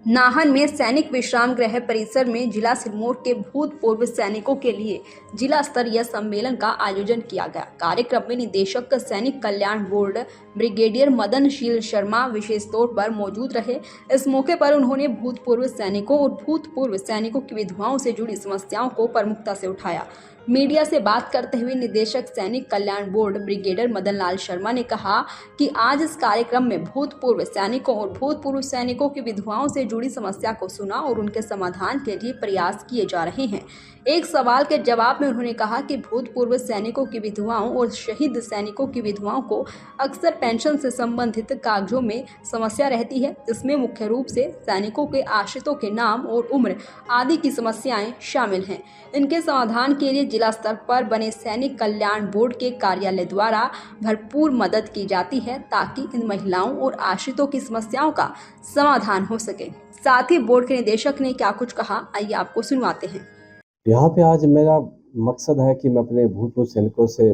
नाहन में सैनिक विश्राम गृह परिसर में जिला सिरमौर के भूतपूर्व सैनिकों के लिए जिला स्तरीय सम्मेलन का आयोजन किया गया। कार्यक्रम में निदेशक सैनिक कल्याण बोर्ड ब्रिगेडियर मदनशील शर्मा विशेष तौर पर मौजूद रहे। इस मौके पर उन्होंने भूतपूर्व सैनिकों और भूतपूर्व सैनिकों की विधवाओं से जुड़ी समस्याओं को प्रमुखता से उठाया। मीडिया से बात करते हुए निदेशक सैनिक कल्याण बोर्ड ब्रिगेडियर मदन लाल शर्मा ने कहा कि आज इस कार्यक्रम में भूतपूर्व सैनिकों और भूतपूर्व सैनिकों की विधवाओं से जुड़ी समस्या को सुना और उनके समाधान के लिए प्रयास किए जा रहे हैं। एक सवाल के जवाब में उन्होंने कहा कि भूतपूर्व सैनिकों की विधवाओं और शहीद सैनिकों की विधवाओं को अक्सर पेंशन से संबंधित कागजों में समस्या रहती है, जिसमें मुख्य रूप से सैनिकों के आश्रितों के नाम और उम्र आदि की समस्याएं शामिल हैं। इनके समाधान के लिए जिला स्तर पर बने सैनिक कल्याण बोर्ड के कार्यालय द्वारा भरपूर मदद की जाती है ताकि इन महिलाओं और आश्रितों की समस्याओं का समाधान हो सके। साथ ही बोर्ड के निदेशक ने क्या कुछ कहा, आइए आपको सुनवाते हैं। यहाँ पे आज मेरा मकसद है कि मैं अपने भूतपूर्व सैनिकों से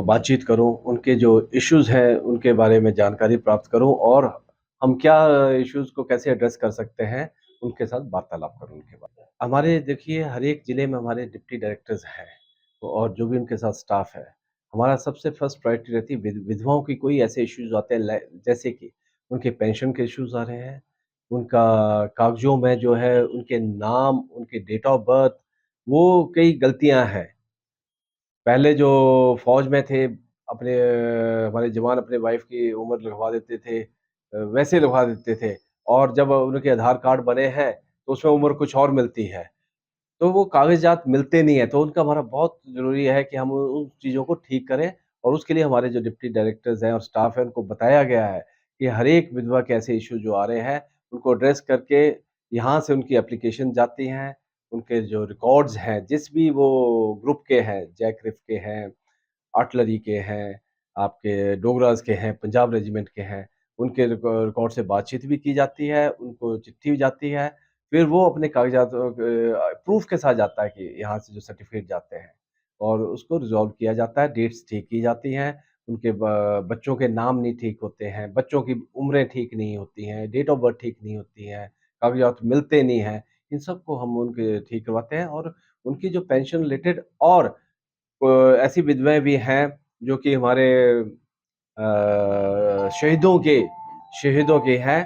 बातचीत करूं, उनके जो इश्यूज़ हैं उनके बारे में जानकारी प्राप्त करूं और हम क्या इश्यूज़ को कैसे एड्रेस कर सकते हैं, उनके साथ वार्तालाप करूं उनके बारे में। हमारे देखिए हर एक ज़िले में हमारे डिप्टी डायरेक्टर्स हैं और जो भी उनके साथ स्टाफ है, हमारा सबसे फर्स्ट प्रायोरिटी रहती है विधवाओं की कोई ऐसे इश्यूज़ आते हैं जैसे कि उनके पेंशन के इश्यूज़ आ रहे हैं, उनका कागज़ों में जो है उनके नाम, उनके डेट ऑफ बर्थ, वो कई गलतियाँ हैं। पहले जो फ़ौज में थे, अपने हमारे जवान अपने वाइफ़ की उम्र लिखवा देते थे, वैसे लिखवा देते थे और जब उनके आधार कार्ड बने हैं, तो उसमें उम्र कुछ और मिलती है। तो वो कागज़ात मिलते नहीं हैं, तो उनका हमारा बहुत ज़रूरी है कि हम उन चीज़ों को ठीक करें और उसके लिए हमारे जो डिप्टी डायरेक्टर्स हैं और स्टाफ़ है, उनको बताया गया है कि हर एक विधवा के ऐसे इश्यू जो आ रहे हैं, उनको एड्रेस करके यहाँ से उनकी एप्लीकेशन जाती हैं, उनके जो रिकॉर्ड्स हैं, जिस भी वो ग्रुप के हैं, जैकरिफ के हैं, आर्टिलरी के हैं, आपके डोगरास के हैं, पंजाब रेजिमेंट के हैं, उनके रिकॉर्ड से बातचीत भी की जाती है, उनको चिट्ठी भी जाती है, फिर वो अपने कागज़ात प्रूफ़ के साथ जाता है कि यहाँ से जो सर्टिफ़िकेट जाते हैं और उसको रिज़ॉल्व किया जाता है, डेट्स ठीक की जाती हैं, उनके बच्चों के नाम नहीं ठीक होते हैं, बच्चों की उम्रें ठीक नहीं होती हैं, डेट ऑफ बर्थ ठीक नहीं होती हैं, कागज़ात मिलते नहीं हैं, इन सबको हम उनके ठीक करवाते हैं और उनकी जो पेंशन रिलेटेड और ऐसी विधवाएँ भी हैं जो कि हमारे शहीदों के हैं,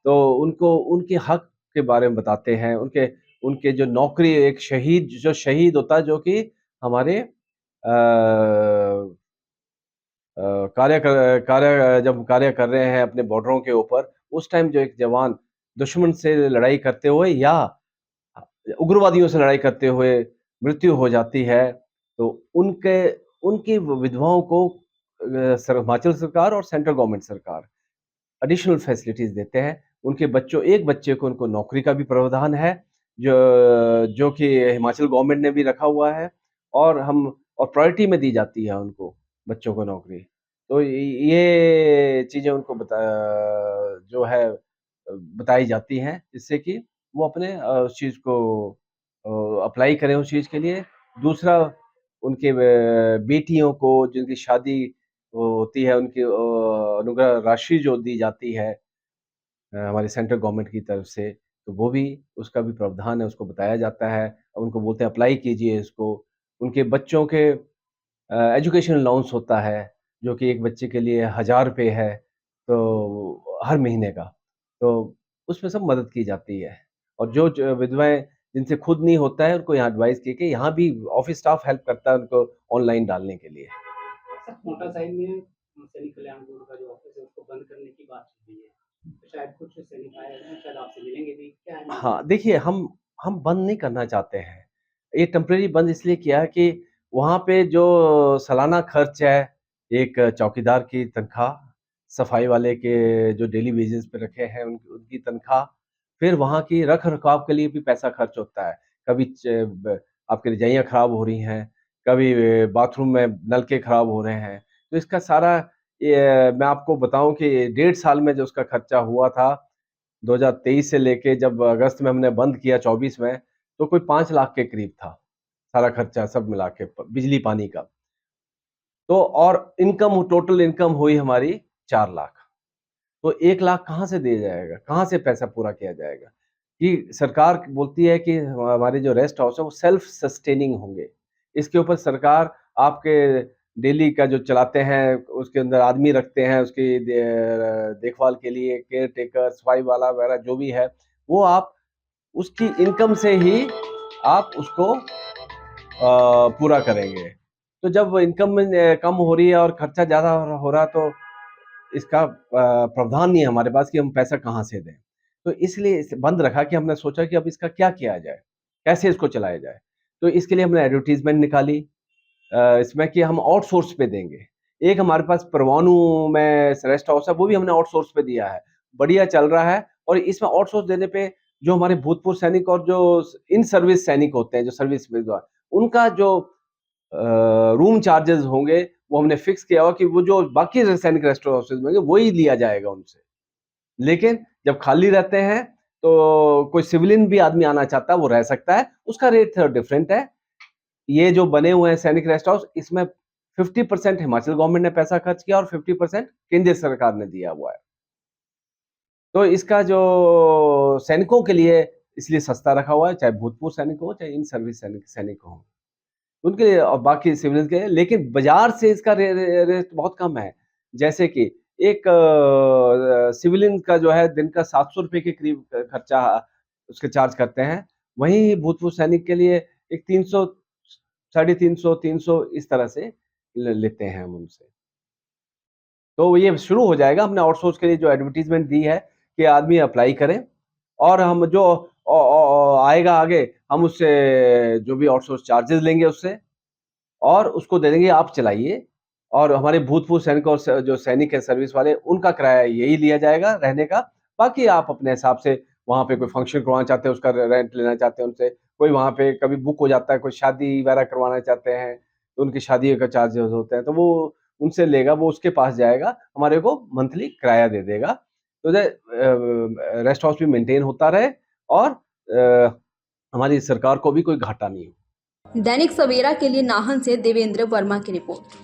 तो उनको उनके हक के बारे में बताते हैं, उनके उनके जो नौकरी एक शहीद होता है जो कि हमारे जब कार्य कर रहे हैं अपने बॉर्डरों के ऊपर, उस टाइम जो एक जवान दुश्मन से लड़ाई करते हुए या उग्रवादियों से लड़ाई करते हुए मृत्यु हो जाती है, तो उनके उनकी विधवाओं को हिमाचल सरकार और सेंट्रल गवर्नमेंट सरकार एडिशनल फैसिलिटीज़ देते हैं। उनके बच्चों एक बच्चे को उनको नौकरी का भी प्रावधान है, जो कि हिमाचल गवर्नमेंट ने भी रखा हुआ है और प्रायोरिटी में दी जाती है उनको, बच्चों को नौकरी। तो ये चीज़ें उनको जो है बताई जाती हैं, जिससे कि वो अपने उस चीज़ को अप्लाई करें उस चीज़ के लिए। दूसरा उनके बेटियों को जिनकी शादी वो होती है, उनकी अनुग्रह राशि जो दी जाती है हमारी सेंट्रल गवर्नमेंट की तरफ से, तो वो भी उसका भी प्रावधान है, उसको बताया जाता है। उनको बोलते हैं अप्लाई कीजिए इसको। उनके बच्चों के एजुकेशन अलाउंस होता है, जो कि एक बच्चे के लिए ₹1000 है, तो हर महीने का। तो उसमें सब मदद की जाती है और जो विधवाएँ जिनसे खुद नहीं होता है, उनको यहाँ एडवाइस की कि यहाँ भी ऑफ़िस स्टाफ हेल्प करता है उनको ऑनलाइन डालने के लिए। सर कोटा साहिब में सैनिक कल्याण बोर्ड का जो ऑफिस है उसको बंद करने की बात चल रही है। तो शायद कुछ सैनिक आए हैं, शायद आपसे मिलेंगे भी। क्या है मामला? हाँ, देखिए हम बंद नहीं करना चाहते हैं। ये टेम्परेरी बंद इसलिए किया है कि वहाँ पे जो सालाना खर्च है, एक चौकीदार की तनख़्वाह, सफाई वाले के जो डेली वेजेस पे रखे हैं उनकी तनख़्वाह, फिर वहाँ की रख-रखाव के लिए भी पैसा खर्च होता है। कभी च ब आपकी रजाइयाँ ख़राब हो रही हैं, कभी बाथरूम में नलके ख़राब हो रहे हैं। तो इसका सारा ये मैं आपको बताऊँ कि 1.5 साल में जो उसका खर्चा हुआ था 2023 से लेके जब अगस्त में हमने बंद किया 24 में, तो कोई 5 लाख के करीब था, सारा खर्चा सब मिला के प बिजली पानी का। तो और टोटल इनकम हुई हमारी 4 लाख। तो 1 लाख कहाँ से दिया जाएगा? कहाँ से पैसा पूरा किया जाएगा? कि सरकार बोलती है कि हमारे जो रेस्ट हाउस है वो सेल्फ सस्टेनिंग होंगे। इसके ऊपर सरकार आपके डेली का जो चलाते हैं, उसके अंदर आदमी रखते हैं, उसकी देखभाल के लिए केयरटेकर, सफाई वाला वगैरह जो भी है, वो आप उसकी इनकम से ही आप उसको पूरा करेंगे। तो जब इनकम में कम हो रही है और खर्चा ज़्यादा हो रहा है, तो इसका प्रावधान नहीं है हमारे पास कि हम पैसा कहाँ से दें। तो इसलिए इसे बंद रखा कि हमने सोचा कि अब इसका क्या किया जाए? कैसे इसको चलाया जाए? तो इसके लिए हमने एडवर्टाइज़मेंट निकाली इसमें कि हम आउटसोर्स पे देंगे। एक हमारे पास परवाणु में रेस्ट हाउस है, वो भी हमने आउटसोर्स पे दिया है। बढ़िया चल रहा है और इसमें आउटसोर्स देने पे जो हमारे भूतपूर्व सैनिक और जो इन सर्विस सैनिक होते हैं, जो सर्विस में उनका जो रूम चार्जेस होंगे, वो हमने फिक्स किया हुआ कि वो जो बाकी सैनिक रेस्ट हाउसेस में होंगे, वही लिया जाएगा उनसे। लेकिन जब खाली रहते हैं, तो कोई सिविलियन भी आदमी आना चाहता है, वो रह सकता है, उसका रेट डिफरेंट है। ये जो बने हुए हैं सैनिक रेस्ट हाउस, इसमें 50% हिमाचल गवर्नमेंट ने पैसा खर्च किया और 50% केंद्र सरकार ने दिया हुआ है। तो इसका जो सैनिकों के लिए इसलिए सस्ता रखा हुआ है, चाहे भूतपूर्व सैनिक हो, चाहे इन सर्विस सैनिक हों। उनके लिए और बाकी सिविलियंस के लिए, लेकिन बाज़ार से इसका रेट बहुत कम है। जैसे कि एक सिविलियन का जो है दिन का 700 रुपए के करीब खर्चा उसके चार्ज करते हैं। वहीं भूतपूर्व सैनिक के लिए एक 300 साढ़े 300 300 इस तरह से लेते हैं हम उनसे। तो ये शुरू हो जाएगा। हमने आउटसोर्स के लिए जो एडवर्टाइज़मेंट दी है कि आदमी अप्लाई करें और हम जो आएगा आगे, हम उससे जो भी आउटसोर्स चार्जेस लेंगे उससे और उसको दे देंगे, आप चलाइए। और हमारे भूतपूर्व सैनिक और जो सैनिक हैं सर्विस वाले, उनका किराया यही लिया जाएगा रहने का। बाकी आप अपने हिसाब से वहाँ पे कोई फंक्शन करवाना चाहते हैं, उसका रेंट लेना चाहते हैं उनसे, कोई वहाँ पे कभी बुक हो जाता है, कोई शादी वगैरह करवाना चाहते हैं, तो उनकी शादी का चार्जेस होते हैं, तो वो उनसे लेगा, वो उसके पास जाएगा, हमारे को मंथली किराया दे देगा। तो रेस्ट हाउस भी मेंटेन होता रहे और हमारी सरकार को भी कोई घाटा नहीं हो। दैनिक सवेरा के लिए नाहन से देवेंद्र वर्मा की रिपोर्ट।